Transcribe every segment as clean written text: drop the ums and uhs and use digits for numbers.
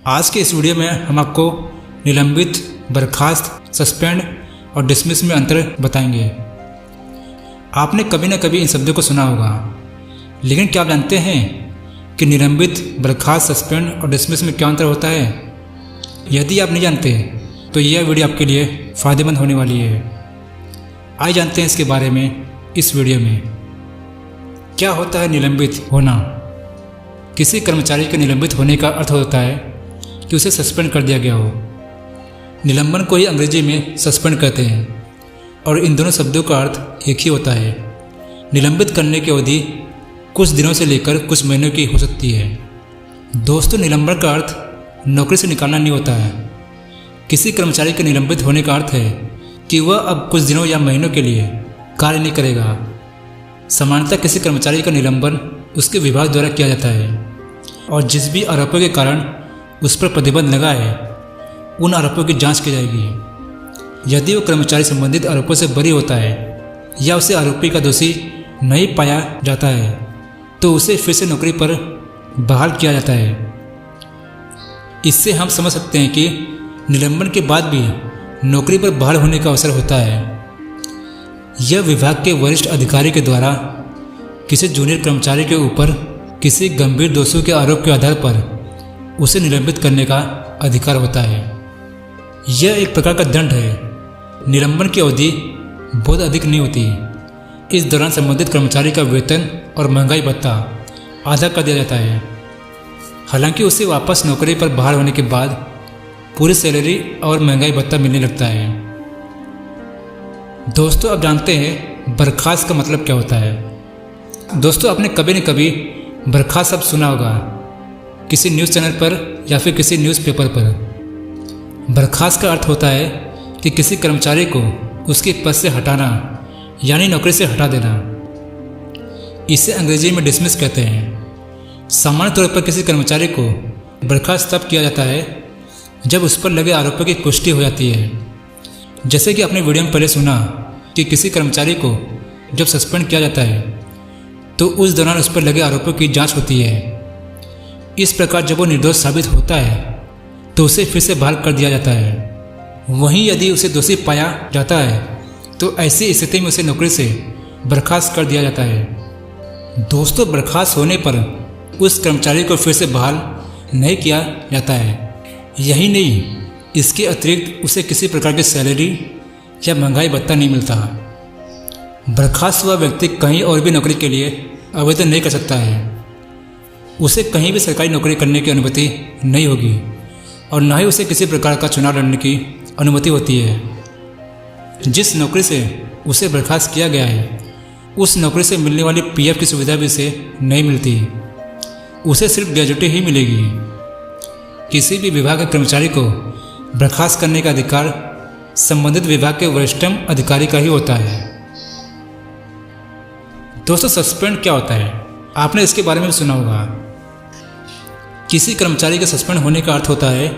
आज के इस वीडियो में हम आपको निलंबित, बर्खास्त, सस्पेंड और डिसमिस में अंतर बताएंगे। आपने कभी न कभी इन शब्दों को सुना होगा, लेकिन क्या आप जानते हैं कि निलंबित, बर्खास्त, सस्पेंड और डिसमिस में क्या अंतर होता है? यदि आप नहीं जानते तो यह वीडियो आपके लिए फ़ायदेमंद होने वाली है। आइए जानते हैं इसके बारे में इस वीडियो में। क्या होता है निलंबित होना? किसी कर्मचारी के निलंबित होने का अर्थ होता है कि उसे सस्पेंड कर दिया गया हो। निलंबन को ही अंग्रेजी में सस्पेंड कहते हैं और इन दोनों शब्दों का अर्थ एक ही होता है। निलंबित करने की अवधि कुछ दिनों से लेकर कुछ महीनों की हो सकती है। दोस्तों, निलंबन का अर्थ नौकरी से निकालना नहीं होता है। किसी कर्मचारी के निलंबित होने का अर्थ है कि वह अब कुछ दिनों या महीनों के लिए कार्य नहीं करेगा। सामान्यतः किसी कर्मचारी का निलंबन उसके विभाग द्वारा किया जाता है और जिस भी आरोपों के कारण उस पर प्रतिबंध लगा है उन आरोपों की जांच की जाएगी। यदि वो कर्मचारी संबंधित आरोपों से बरी होता है या उसे आरोपी का दोषी नहीं पाया जाता है तो उसे फिर से नौकरी पर बहाल किया जाता है। इससे हम समझ सकते हैं कि निलंबन के बाद भी नौकरी पर बहाल होने का अवसर होता है। यह विभाग के वरिष्ठ अधिकारी के द्वारा किसी जूनियर कर्मचारी के ऊपर किसी गंभीर दोषों के आरोप के आधार पर उसे निलंबित करने का अधिकार होता है। यह एक प्रकार का दंड है। निलंबन की अवधि बहुत अधिक नहीं होती। इस दौरान संबंधित कर्मचारी का वेतन और महंगाई भत्ता आधा कर दिया जाता है। हालांकि उसे वापस नौकरी पर बहाल होने के बाद पूरी सैलरी और महंगाई भत्ता मिलने लगता है। दोस्तों, आप जानते हैं बर्खास्त का मतलब क्या होता है? दोस्तों, आपने कभी न कभी बर्खास्त शब्द सुना होगा, किसी न्यूज़ चैनल पर या फिर किसी न्यूज़पेपर पर। बर्खास्त का अर्थ होता है कि किसी कर्मचारी को उसके पद से हटाना यानी नौकरी से हटा देना। इसे अंग्रेजी में डिसमिस कहते हैं। सामान्य तौर पर किसी कर्मचारी को बर्खास्त तब किया जाता है जब उस पर लगे आरोपों की पुष्टि हो जाती है। जैसे कि आपने वीडियो में पहले सुना कि किसी कर्मचारी को जब सस्पेंड किया जाता है तो उस दौरान उस पर लगे आरोपों की जांच होती है। इस प्रकार जब वो निर्दोष साबित होता है तो उसे फिर से बहाल कर दिया जाता है। वहीं यदि उसे दोषी पाया जाता है तो ऐसी स्थिति में उसे नौकरी से बर्खास्त कर दिया जाता है। दोस्तों, बर्खास्त होने पर उस कर्मचारी को फिर से बहाल नहीं किया जाता है। यही नहीं, इसके अतिरिक्त उसे किसी प्रकार की सैलरी या महंगाई भत्ता नहीं मिलता। बर्खास्त हुआ व्यक्ति कहीं और भी नौकरी के लिए आवेदन नहीं कर सकता है। उसे कहीं भी सरकारी नौकरी करने की अनुमति नहीं होगी और न ही उसे किसी प्रकार का चुनाव लड़ने की अनुमति होती है। जिस नौकरी से उसे बर्खास्त किया गया है उस नौकरी से मिलने वाली पीएफ की सुविधा भी उसे नहीं मिलती। उसे सिर्फ ग्रेजुटी ही मिलेगी। किसी भी विभाग के कर्मचारी को बर्खास्त करने का अधिकार संबंधित विभाग के वरिष्ठतम अधिकारी का ही होता है। दोस्तों, सस्पेंड क्या होता है? आपने इसके बारे में भी सुना होगा। किसी कर्मचारी के सस्पेंड होने का अर्थ होता है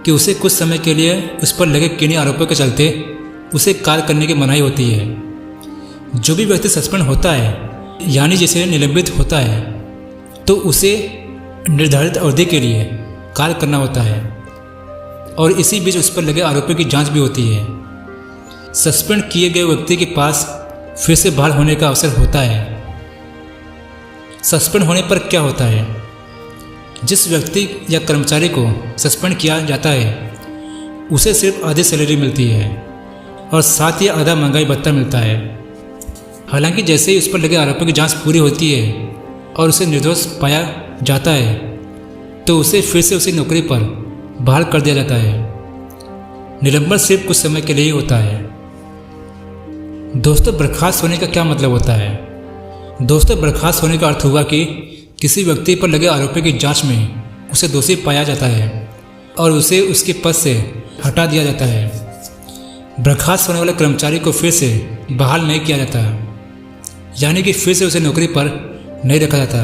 कि उसे कुछ समय के लिए उस पर लगे किन्हीं आरोपों के चलते उसे कार्य करने की मनाही होती है। जो भी व्यक्ति सस्पेंड होता है यानी जिसे निलंबित होता है तो उसे निर्धारित अवधि के लिए कार्य करना होता है और इसी बीच उस पर लगे आरोपों की जांच भी होती है। सस्पेंड किए गए व्यक्ति के पास फिर से बहाल होने का अवसर होता है। सस्पेंड होने पर क्या होता है? जिस व्यक्ति या कर्मचारी को सस्पेंड किया जाता है उसे सिर्फ आधी सैलरी मिलती है और साथ ही आधा महंगाई भत्ता मिलता है। हालांकि जैसे ही उस पर लगे आरोपों की जांच पूरी होती है और उसे निर्दोष पाया जाता है तो उसे फिर से उसी नौकरी पर बहाल कर दिया जाता है। निलंबन सिर्फ कुछ समय के लिए ही होता है। दोस्तों, बर्खास्त होने का क्या मतलब होता है? दोस्तों, बर्खास्त होने का अर्थ हुआ कि किसी व्यक्ति पर लगे आरोपों की जांच में उसे दोषी पाया जाता है और उसे उसके पद से हटा दिया जाता है। बर्खास्त होने वाले कर्मचारी को फिर से बहाल नहीं किया जाता, यानी कि फिर से उसे नौकरी पर नहीं रखा जाता।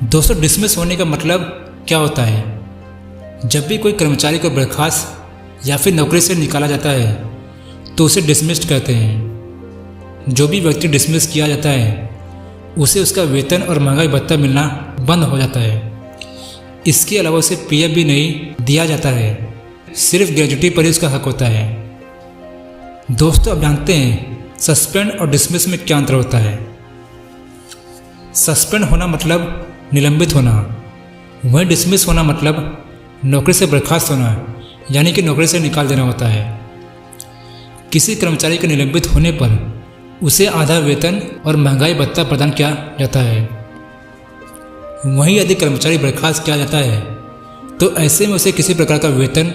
दोस्तों, डिसमिस होने का मतलब क्या होता है? जब भी कोई कर्मचारी को बर्खास्त या फिर नौकरी से निकाला जाता है तो उसे डिसमिस्ड कहते हैं। जो भी व्यक्ति डिसमिस किया जाता है उसे उसका वेतन और महंगाई भत्ता मिलना बंद हो जाता है। इसके अलावा उसे पीएफ भी नहीं दिया जाता है, सिर्फ ग्रेजुटी पर ही उसका हक होता है। दोस्तों, आप जानते हैं सस्पेंड और डिसमिस में क्या अंतर होता है। सस्पेंड होना मतलब निलंबित होना, वहीं डिसमिस होना मतलब नौकरी से बर्खास्त होना, यानी कि नौकरी से निकाल देना होता है। किसी कर्मचारी के निलंबित होने पर उसे आधा वेतन और महंगाई भत्ता प्रदान किया जाता है। वहीं यदि कर्मचारी बर्खास्त किया जाता है तो ऐसे में उसे किसी प्रकार का वेतन,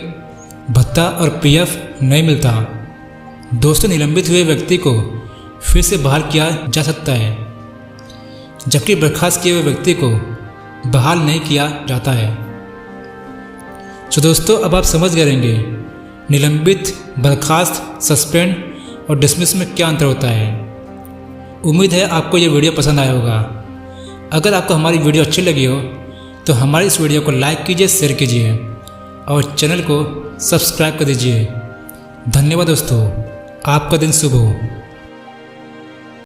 भत्ता और पीएफ नहीं मिलता। दोस्तों, निलंबित हुए व्यक्ति को फिर से बहाल किया जा सकता है, जबकि बर्खास्त किए हुए व्यक्ति को बहाल नहीं किया जाता है। तो दोस्तों, अब आप समझ गए रहेंगे निलंबित, बर्खास्त, सस्पेंड और डिसमिस में क्या अंतर होता है। उम्मीद है आपको ये वीडियो पसंद आया होगा। अगर आपको हमारी वीडियो अच्छी लगी हो तो हमारी इस वीडियो को लाइक कीजिए, शेयर कीजिए और चैनल को सब्सक्राइब कर दीजिए। धन्यवाद दोस्तों, आपका दिन शुभ हो।